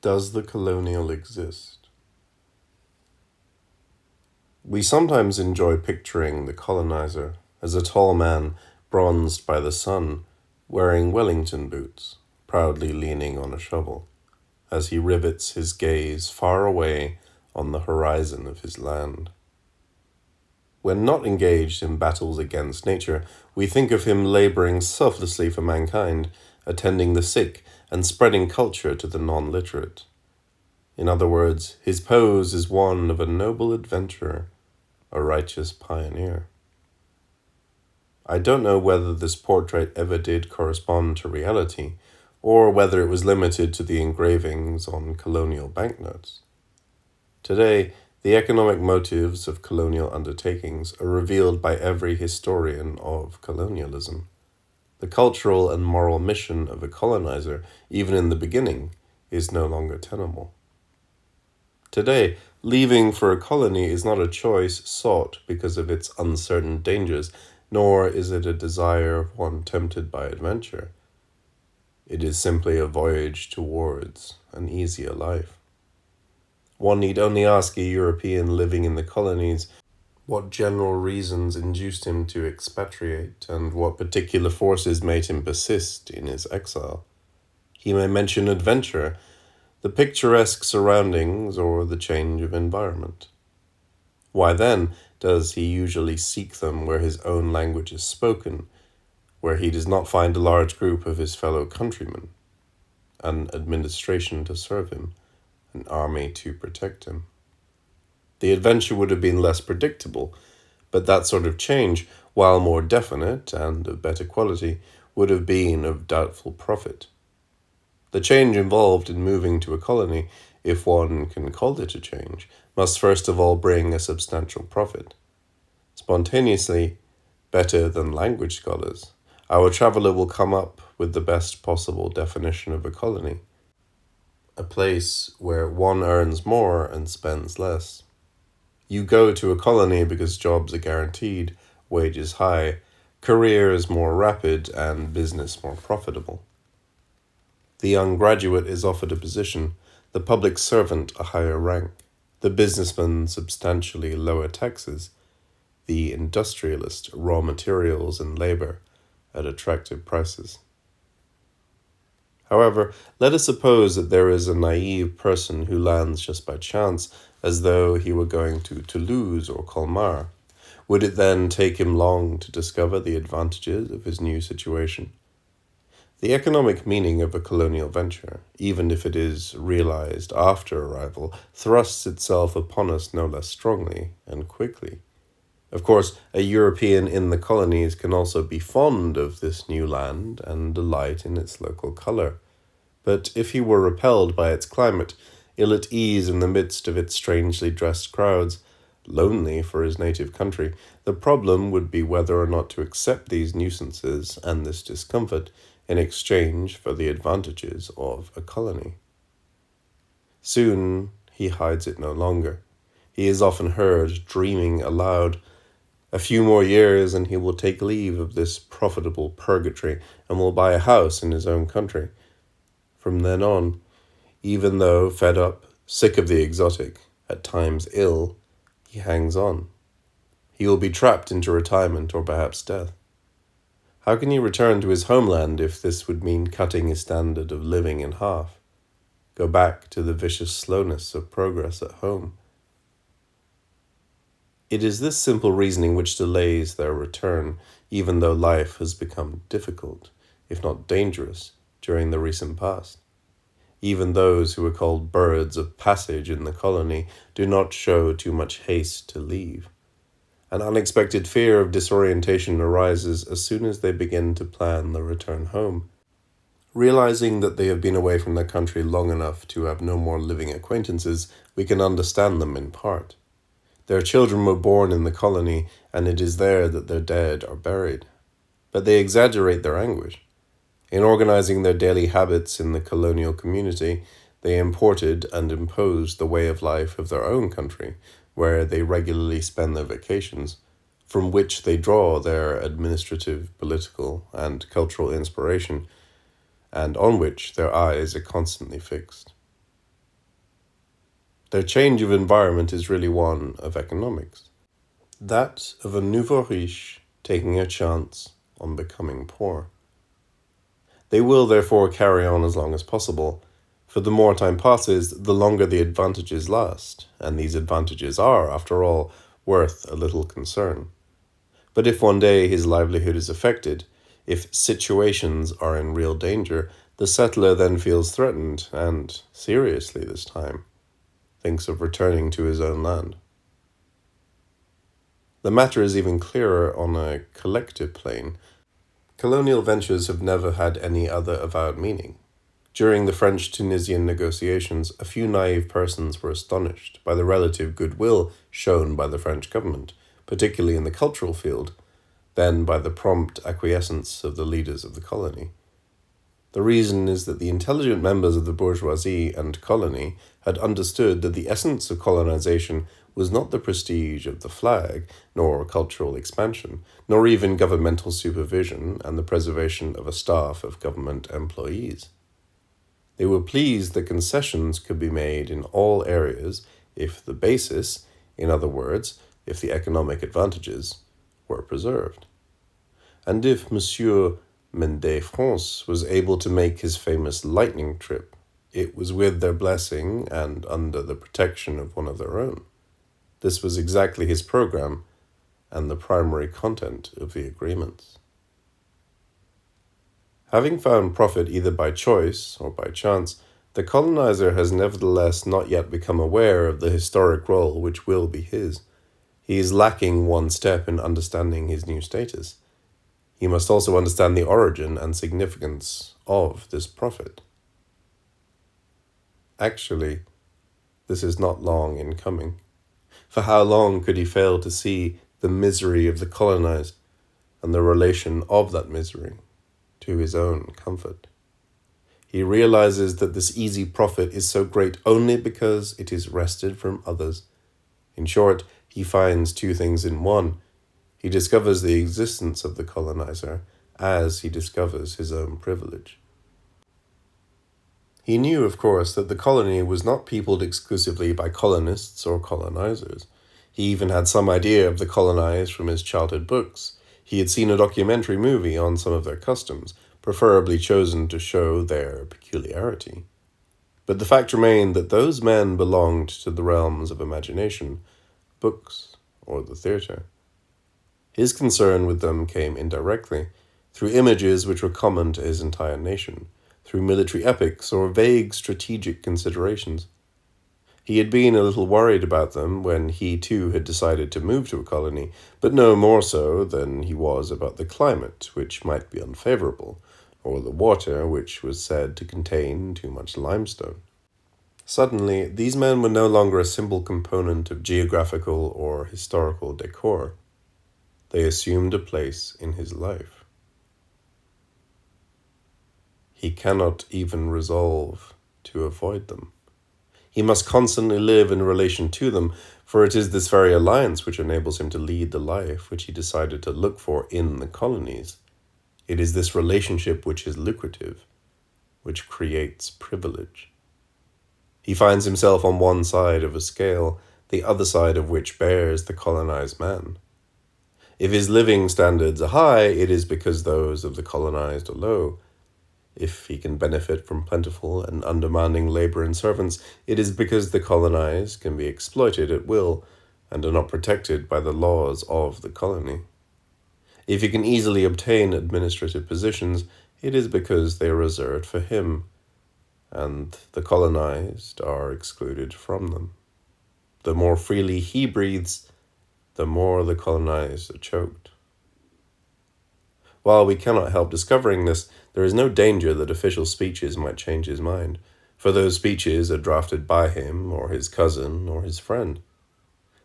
Does the colonial exist? We sometimes enjoy picturing the colonizer as a tall man bronzed by the sun, wearing Wellington boots, proudly leaning on a shovel, as he rivets his gaze far away on the horizon of his land. When not engaged in battles against nature, we think of him laboring selflessly for mankind, attending the sick, and spreading culture to the non-literate. In other words, his pose is one of a noble adventurer, a righteous pioneer. I don't know whether this portrait ever did correspond to reality, or whether it was limited to the engravings on colonial banknotes. Today, the economic motives of colonial undertakings are revealed by every historian of colonialism. The cultural and moral mission of a colonizer, even in the beginning, is no longer tenable. Today, leaving for a colony is not a choice sought because of its uncertain dangers, nor is it a desire of one tempted by adventure. It is simply a voyage towards an easier life. One need only ask a European living in the colonies what general reasons induced him to expatriate and what particular forces made him persist in his exile. He may mention adventure, the picturesque surroundings, or the change of environment. Why then does he usually seek them where his own language is spoken, where he does not find a large group of his fellow countrymen, an administration to serve him, an army to protect him? The adventure would have been less predictable, but that sort of change, while more definite and of better quality, would have been of doubtful profit. The change involved in moving to a colony, if one can call it a change, must first of all bring a substantial profit. Spontaneously, better than language scholars, our traveler will come up with the best possible definition of a colony: a place where one earns more and spends less. You go to a colony because jobs are guaranteed, wages high, career is more rapid, and business more profitable. The young graduate is offered a position, the public servant a higher rank, the businessman substantially lower taxes, the industrialist raw materials and labor at attractive prices. However, let us suppose that there is a naive person who lands just by chance, as though he were going to Toulouse or Colmar. Would it then take him long to discover the advantages of his new situation? The economic meaning of a colonial venture, even if it is realized after arrival, thrusts itself upon us no less strongly and quickly. Of course, a European in the colonies can also be fond of this new land and delight in its local color. But if he were repelled by its climate, ill at ease in the midst of its strangely dressed crowds, lonely for his native country, the problem would be whether or not to accept these nuisances and this discomfort in exchange for the advantages of a colony. Soon he hides it no longer. He is often heard dreaming aloud. A few more years and he will take leave of this profitable purgatory and will buy a house in his own country. From then on, even though fed up, sick of the exotic, at times ill, he hangs on. He will be trapped into retirement or perhaps death. How can he return to his homeland if this would mean cutting his standard of living in half? Go back to the vicious slowness of progress at home? It is this simple reasoning which delays their return, even though life has become difficult, if not dangerous, during the recent past. Even those who are called birds of passage in the colony do not show too much haste to leave. An unexpected fear of disorientation arises as soon as they begin to plan the return home. Realizing that they have been away from their country long enough to have no more living acquaintances, we can understand them in part. Their children were born in the colony, and it is there that their dead are buried. But they exaggerate their anguish. In organizing their daily habits in the colonial community, they imported and imposed the way of life of their own country, where they regularly spend their vacations, from which they draw their administrative, political, and cultural inspiration, and on which their eyes are constantly fixed. Their change of environment is really one of economics. That of a nouveau riche taking a chance on becoming poor. They will therefore carry on as long as possible, for the more time passes, the longer the advantages last, and these advantages are, after all, worth a little concern. But if one day his livelihood is affected, if situations are in real danger, the settler then feels threatened, and seriously this time, thinks of returning to his own land. The matter is even clearer on a collective plane. Colonial ventures have never had any other avowed meaning. During the French-Tunisian negotiations, a few naive persons were astonished by the relative goodwill shown by the French government, particularly in the cultural field, then by the prompt acquiescence of the leaders of the colony. The reason is that the intelligent members of the bourgeoisie and colony had understood that the essence of colonization was not the prestige of the flag, nor cultural expansion, nor even governmental supervision and the preservation of a staff of government employees. They were pleased that concessions could be made in all areas if the basis, in other words, if the economic advantages, were preserved. And if Monsieur Mendès France was able to make his famous lightning trip, it was with their blessing and under the protection of one of their own. This was exactly his program and the primary content of the agreements. Having found profit either by choice or by chance, the colonizer has nevertheless not yet become aware of the historic role which will be his. He is lacking one step in understanding his new status. He must also understand the origin and significance of this profit. Actually, this is not long in coming. For how long could he fail to see the misery of the colonized and the relation of that misery to his own comfort? He realizes that this easy profit is so great only because it is wrested from others. In short, he finds two things in one. He discovers the existence of the colonizer as he discovers his own privilege. He knew, of course, that the colony was not peopled exclusively by colonists or colonizers. He even had some idea of the colonized from his childhood books. He had seen a documentary movie on some of their customs, preferably chosen to show their peculiarity. But the fact remained that those men belonged to the realms of imagination, books, or the theatre. His concern with them came indirectly, through images which were common to his entire nation, through military epics or vague strategic considerations. He had been a little worried about them when he too had decided to move to a colony, but no more so than he was about the climate, which might be unfavorable, or the water, which was said to contain too much limestone. Suddenly, these men were no longer a simple component of geographical or historical decor. They assumed a place in his life. He cannot even resolve to avoid them. He must constantly live in relation to them, for it is this very alliance which enables him to lead the life which he decided to look for in the colonies. It is this relationship which is lucrative, which creates privilege. He finds himself on one side of a scale, the other side of which bears the colonized man. If his living standards are high, it is because those of the colonized are low. If he can benefit from plentiful and undemanding labor and servants, it is because the colonized can be exploited at will and are not protected by the laws of the colony. If he can easily obtain administrative positions, it is because they are reserved for him, and the colonized are excluded from them. The more freely he breathes, the more the colonized are choked. While we cannot help discovering this, there is no danger that official speeches might change his mind, for those speeches are drafted by him or his cousin or his friend.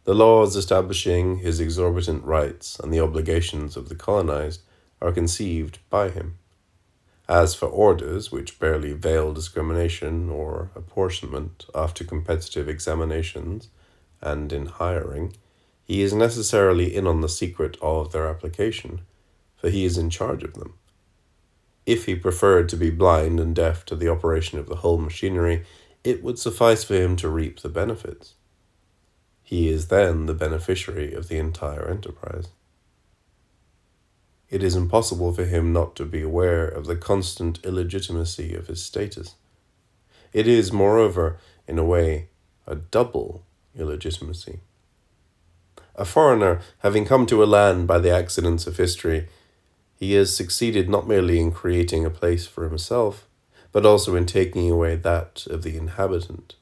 The laws establishing his exorbitant rights and the obligations of the colonized are conceived by him. As for orders which barely veil discrimination or apportionment after competitive examinations and in hiring, he is necessarily in on the secret of their application, for he is in charge of them. If he preferred to be blind and deaf to the operation of the whole machinery, it would suffice for him to reap the benefits. He is then the beneficiary of the entire enterprise. It is impossible for him not to be aware of the constant illegitimacy of his status. It is, moreover, in a way, a double illegitimacy. A foreigner, having come to a land by the accidents of history, he has succeeded not merely in creating a place for himself, but also in taking away that of the inhabitant,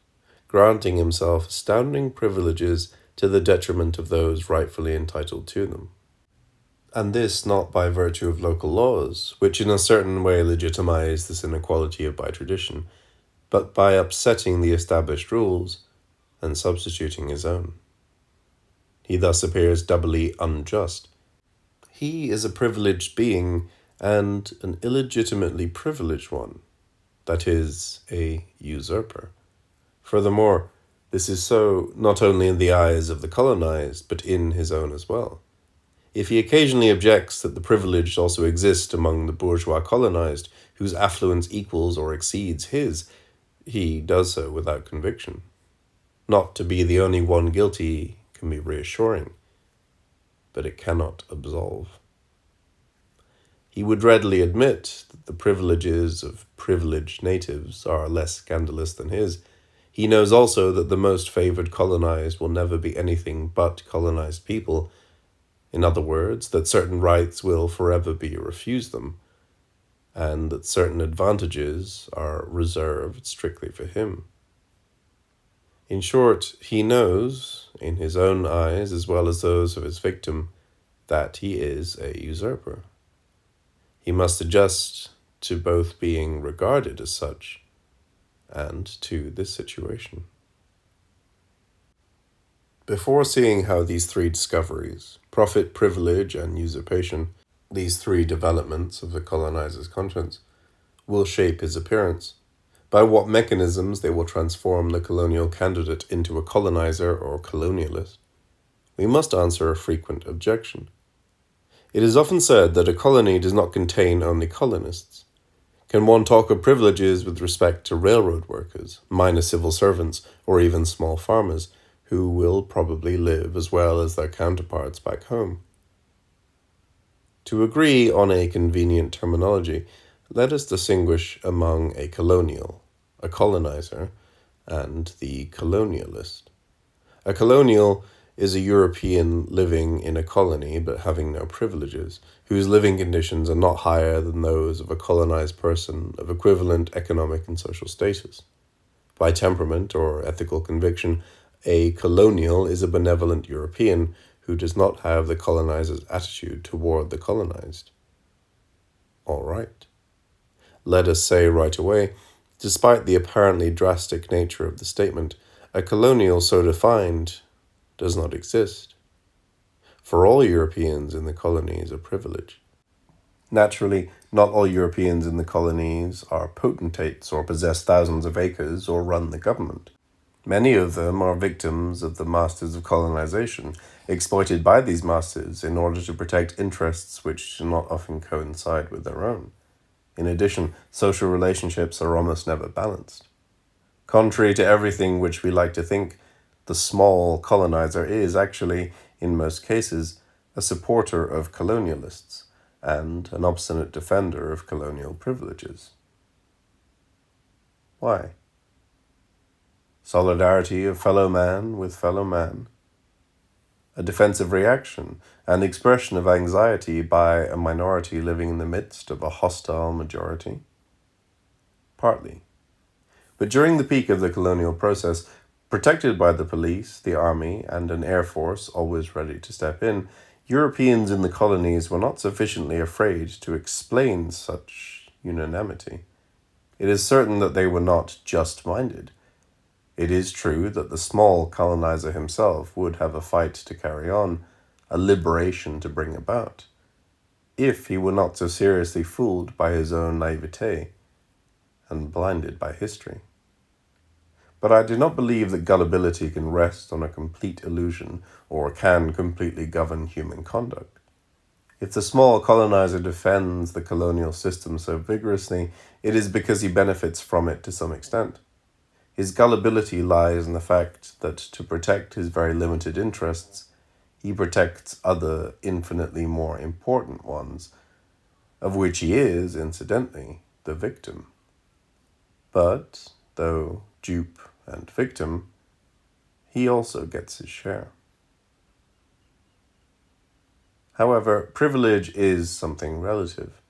granting himself astounding privileges to the detriment of those rightfully entitled to them. And this not by virtue of local laws, which in a certain way legitimize this inequality by tradition, but by upsetting the established rules and substituting his own. He thus appears doubly unjust. He is a privileged being and an illegitimately privileged one, that is, a usurper. Furthermore, this is so not only in the eyes of the colonized, but in his own as well. If he occasionally objects that the privileged also exist among the bourgeois colonized, whose affluence equals or exceeds his, he does so without conviction. Not to be the only one guilty can be reassuring, but it cannot absolve. He would readily admit that the privileges of privileged natives are less scandalous than his. He knows also that the most favored colonized will never be anything but colonized people. In other words, that certain rights will forever be refused them, and that certain advantages are reserved strictly for him. In short, he knows, in his own eyes as well as those of his victim, that he is a usurper. He must adjust to both being regarded as such and to this situation. Before seeing how these three discoveries, profit, privilege, and usurpation, these three developments of the colonizer's conscience, will shape his appearance, by what mechanisms they will transform the colonial candidate into a colonizer or colonialist, we must answer a frequent objection. It is often said that a colony does not contain only colonists. Can one talk of privileges with respect to railroad workers, minor civil servants, or even small farmers, who will probably live as well as their counterparts back home? To agree on a convenient terminology, let us distinguish among a colonial, a colonizer, and the colonialist. A colonial is a European living in a colony but having no privileges, whose living conditions are not higher than those of a colonized person of equivalent economic and social status. By temperament or ethical conviction, a colonial is a benevolent European who does not have the colonizer's attitude toward the colonized. All right. Let us say right away, despite the apparently drastic nature of the statement, a colonial so defined does not exist. For all Europeans in the colonies are privileged. Naturally, not all Europeans in the colonies are potentates or possess thousands of acres or run the government. Many of them are victims of the masters of colonization, exploited by these masters in order to protect interests which do not often coincide with their own. In addition, social relationships are almost never balanced. Contrary to everything which we like to think, the small colonizer is actually, in most cases, a supporter of colonialists and an obstinate defender of colonial privileges. Why? Solidarity of fellow man with fellow man, a defensive reaction, an expression of anxiety by a minority living in the midst of a hostile majority? Partly. But during the peak of the colonial process, protected by the police, the army, and an air force always ready to step in, Europeans in the colonies were not sufficiently afraid to explain such unanimity. It is certain that they were not just-minded. It is true that the small colonizer himself would have a fight to carry on, a liberation to bring about, if he were not so seriously fooled by his own naivete and blinded by history. But I do not believe that gullibility can rest on a complete illusion or can completely govern human conduct. If the small colonizer defends the colonial system so vigorously, it is because he benefits from it to some extent. His gullibility lies in the fact that to protect his very limited interests, he protects other infinitely more important ones, of which he is, incidentally, the victim. But, though dupe and victim, he also gets his share. However, privilege is something relative.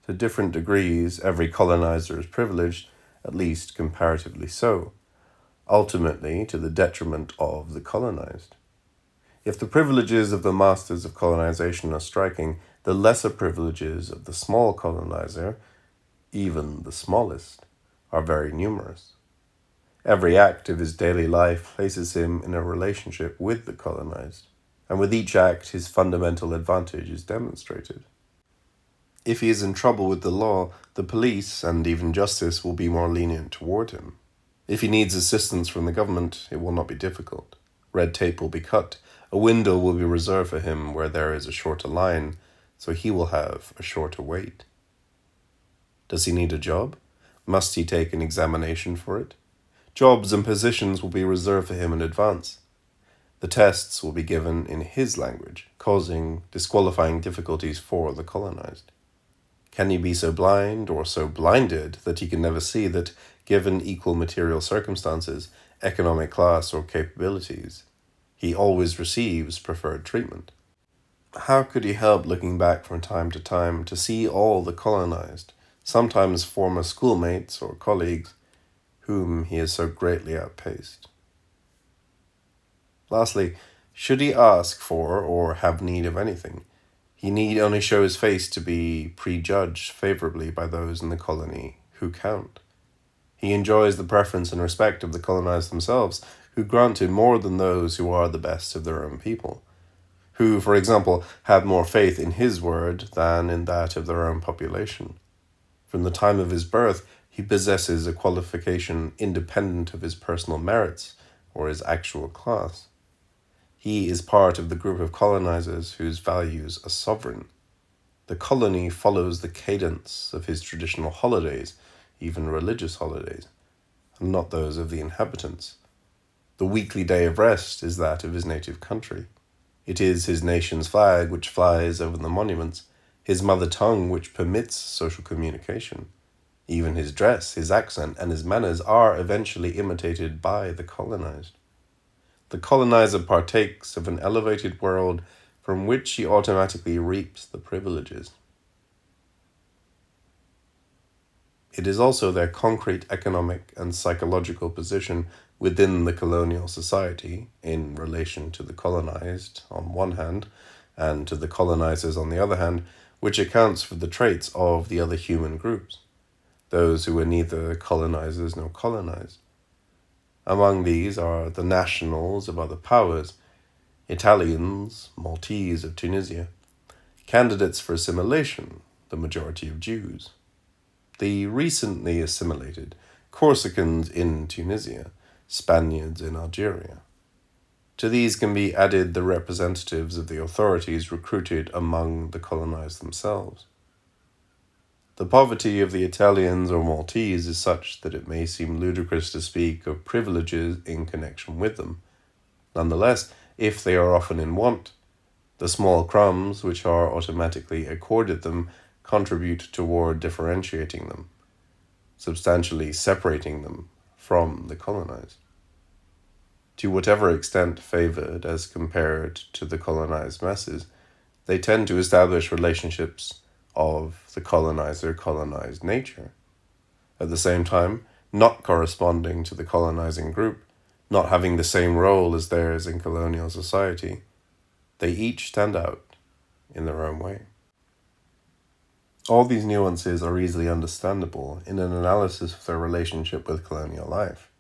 To different degrees, every colonizer is privileged, at least comparatively so, ultimately to the detriment of the colonized. If the privileges of the masters of colonization are striking, the lesser privileges of the small colonizer, even the smallest, are very numerous. Every act of his daily life places him in a relationship with the colonized, and with each act his fundamental advantage is demonstrated. If he is in trouble with the law, the police, and even justice, will be more lenient toward him. If he needs assistance from the government, it will not be difficult. Red tape will be cut. A window will be reserved for him where there is a shorter line, so he will have a shorter wait. Does he need a job? Must he take an examination for it? Jobs and positions will be reserved for him in advance. The tests will be given in his language, causing disqualifying difficulties for the colonized. Can he be so blind or so blinded that he can never see that, given equal material circumstances, economic class, or capabilities, he always receives preferred treatment? How could he help looking back from time to time to see all the colonized, sometimes former schoolmates or colleagues, whom he has so greatly outpaced? Lastly, should he ask for or have need of anything, he need only show his face to be prejudged favorably by those in the colony who count. He enjoys the preference and respect of the colonized themselves, who grant him more than those who are the best of their own people, who, for example, have more faith in his word than in that of their own population. From the time of his birth, he possesses a qualification independent of his personal merits or his actual class. He is part of the group of colonizers whose values are sovereign. The colony follows the cadence of his traditional holidays, even religious holidays, and not those of the inhabitants. The weekly day of rest is that of his native country. It is his nation's flag which flies over the monuments, his mother tongue which permits social communication. Even his dress, his accent, and his manners are eventually imitated by the colonized. The colonizer partakes of an elevated world from which he automatically reaps the privileges. It is also their concrete economic and psychological position within the colonial society, in relation to the colonized on one hand, and to the colonizers on the other hand, which accounts for the traits of the other human groups, those who are neither colonizers nor colonized. Among these are the nationals of other powers, Italians, Maltese of Tunisia, candidates for assimilation, the majority of Jews, the recently assimilated Corsicans in Tunisia, Spaniards in Algeria. To these can be added the representatives of the authorities recruited among the colonized themselves. The poverty of the Italians or Maltese is such that it may seem ludicrous to speak of privileges in connection with them. Nonetheless, if they are often in want, the small crumbs which are automatically accorded them contribute toward differentiating them, substantially separating them from the colonized. To whatever extent favored as compared to the colonized masses, they tend to establish relationships of the colonizer-colonized nature. At the same time, not corresponding to the colonizing group, not having the same role as theirs in colonial society, they each stand out in their own way. All these nuances are easily understandable in an analysis of their relationship with colonial life.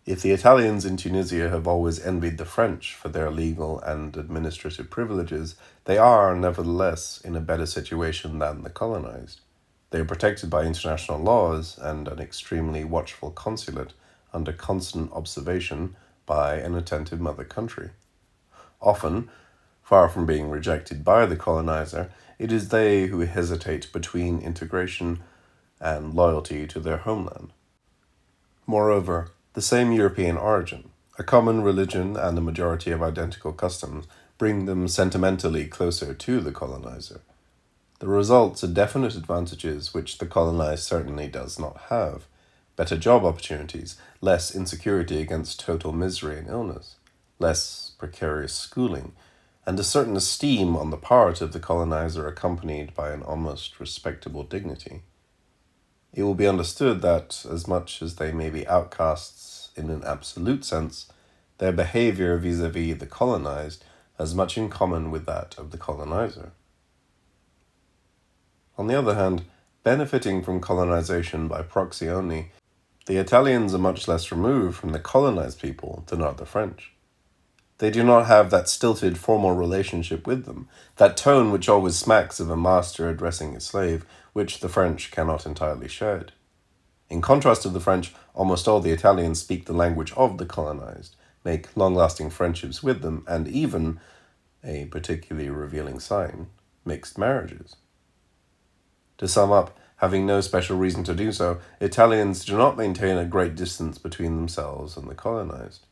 If the Italians in Tunisia have always envied the French for their legal and administrative privileges, they are, nevertheless, in a better situation than the colonized. They are protected by international laws and an extremely watchful consulate under constant observation by an attentive mother country. Often, far from being rejected by the colonizer, it is they who hesitate between integration and loyalty to their homeland. Moreover, The same European origin, a common religion and a majority of identical customs bring them sentimentally closer to the colonizer. The results are definite advantages which the colonized certainly does not have: better job opportunities, less insecurity against total misery and illness, less precarious schooling, and a certain esteem on the part of the colonizer accompanied by an almost respectable dignity. It will be understood that, as much as they may be outcasts in an absolute sense, their behavior vis-à-vis the colonized has much in common with that of the colonizer. On the other hand, benefiting from colonization by proxy only, the Italians are much less removed from the colonized people than are the French. They do not have that stilted formal relationship with them, that tone which always smacks of a master addressing a slave, which the French cannot entirely shed. In contrast to the French, almost all the Italians speak the language of the colonized, make long-lasting friendships with them, and even, a particularly revealing sign, mixed marriages. To sum up, having no special reason to do so, Italians do not maintain a great distance between themselves and the colonized.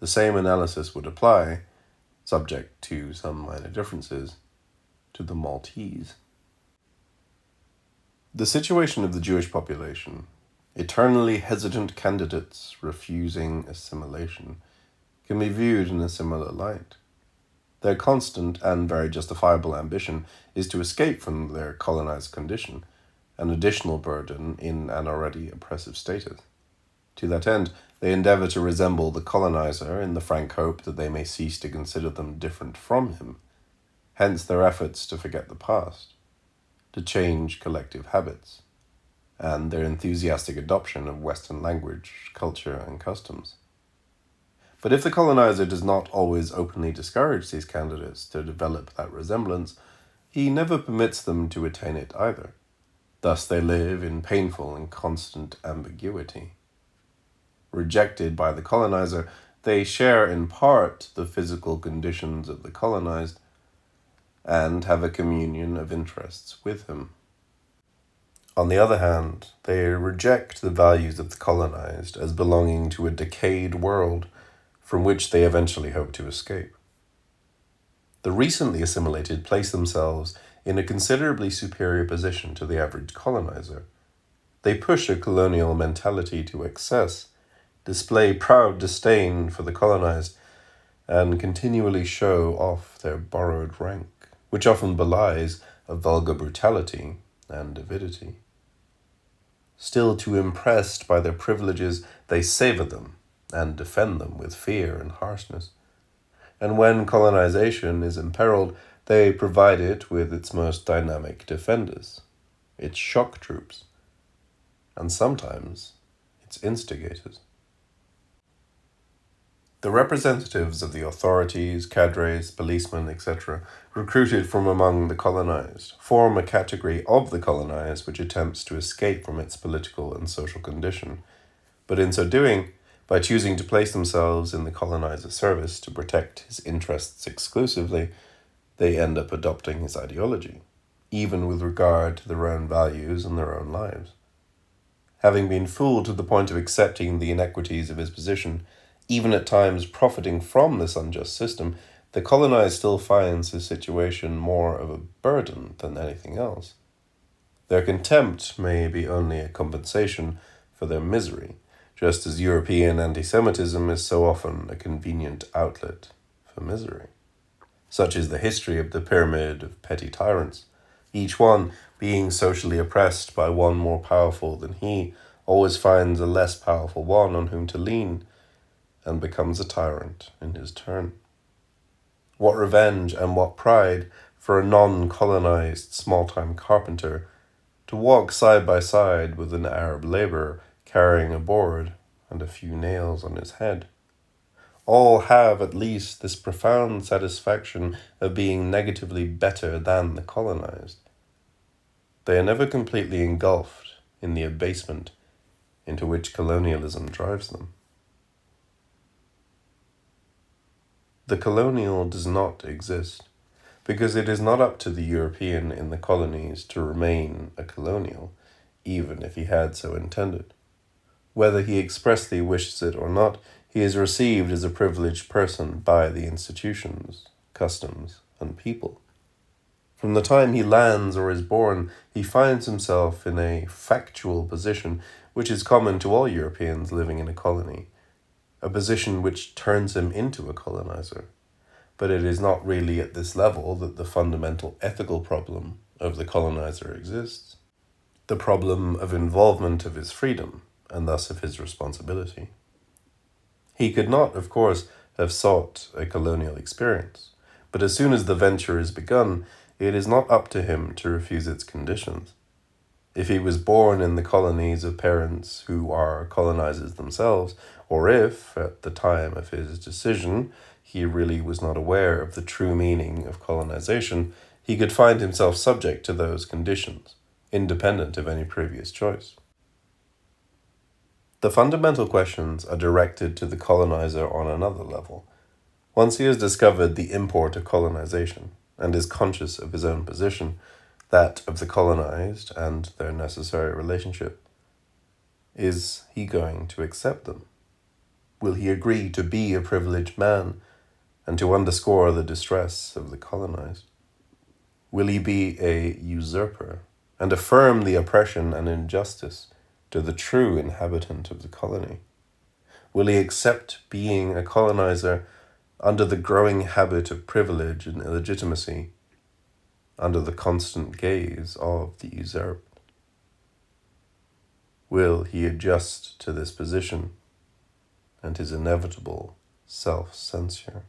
The same analysis would apply, subject to some minor differences, to the Maltese. The situation of the Jewish population, eternally hesitant candidates refusing assimilation, can be viewed in a similar light. Their constant and very justifiable ambition is to escape from their colonized condition, an additional burden in an already oppressive status. To that end, they endeavor to resemble the colonizer in the frank hope that they may cease to consider them different from him, hence their efforts to forget the past, to change collective habits, and their enthusiastic adoption of Western language, culture, and customs. But if the colonizer does not always openly discourage these candidates to develop that resemblance, he never permits them to attain it either. Thus they live in painful and constant ambiguity. Rejected by the colonizer, they share in part the physical conditions of the colonized and have a communion of interests with him. On the other hand, they reject the values of the colonized as belonging to a decayed world from which they eventually hope to escape. The recently assimilated place themselves in a considerably superior position to the average colonizer. They push a colonial mentality to excess, display proud disdain for the colonized, and continually show off their borrowed rank, which often belies a vulgar brutality and avidity. Still too impressed by their privileges, they savor them and defend them with fear and harshness. And when colonization is imperiled, they provide it with its most dynamic defenders, its shock troops, and sometimes its instigators. The representatives of the authorities, cadres, policemen, etc., recruited from among the colonized, form a category of the colonized which attempts to escape from its political and social condition, but in so doing, by choosing to place themselves in the colonizer's service to protect his interests exclusively, they end up adopting his ideology, even with regard to their own values and their own lives. Having been fooled to the point of accepting the inequities of his position, even at times profiting from this unjust system, the colonized still finds his situation more of a burden than anything else. Their contempt may be only a compensation for their misery, just as European anti-Semitism is so often a convenient outlet for misery. Such is the history of the pyramid of petty tyrants. Each one, being socially oppressed by one more powerful than he, always finds a less powerful one on whom to lean, and becomes a tyrant in his turn. What revenge and what pride for a non-colonized small-time carpenter to walk side by side with an Arab laborer carrying a board and a few nails on his head. All have at least this profound satisfaction of being negatively better than the colonized. They are never completely engulfed in the abasement into which colonialism drives them. The colonial does not exist, because it is not up to the European in the colonies to remain a colonial, even if he had so intended. Whether he expressly wishes it or not, he is received as a privileged person by the institutions, customs, and people. From the time he lands or is born, he finds himself in a factual position which is common to all Europeans living in a colony, a position which turns him into a colonizer. But it is not really at this level that the fundamental ethical problem of the colonizer exists, the problem of involvement of his freedom, and thus of his responsibility. He could not, of course, have sought a colonial experience, but as soon as the venture is begun, it is not up to him to refuse its conditions. If he was born in the colonies of parents who are colonizers themselves, or if, at the time of his decision, he really was not aware of the true meaning of colonization, he could find himself subject to those conditions, independent of any previous choice. The fundamental questions are directed to the colonizer on another level. Once he has discovered the import of colonization and is conscious of his own position, that of the colonized and their necessary relationship, is he going to accept them? Will he agree to be a privileged man and to underscore the distress of the colonized? Will he be a usurper and affirm the oppression and injustice to the true inhabitant of the colony? Will he accept being a colonizer under the growing habit of privilege and illegitimacy, under the constant gaze of the usurped? Will he adjust to this position and his inevitable self-censure?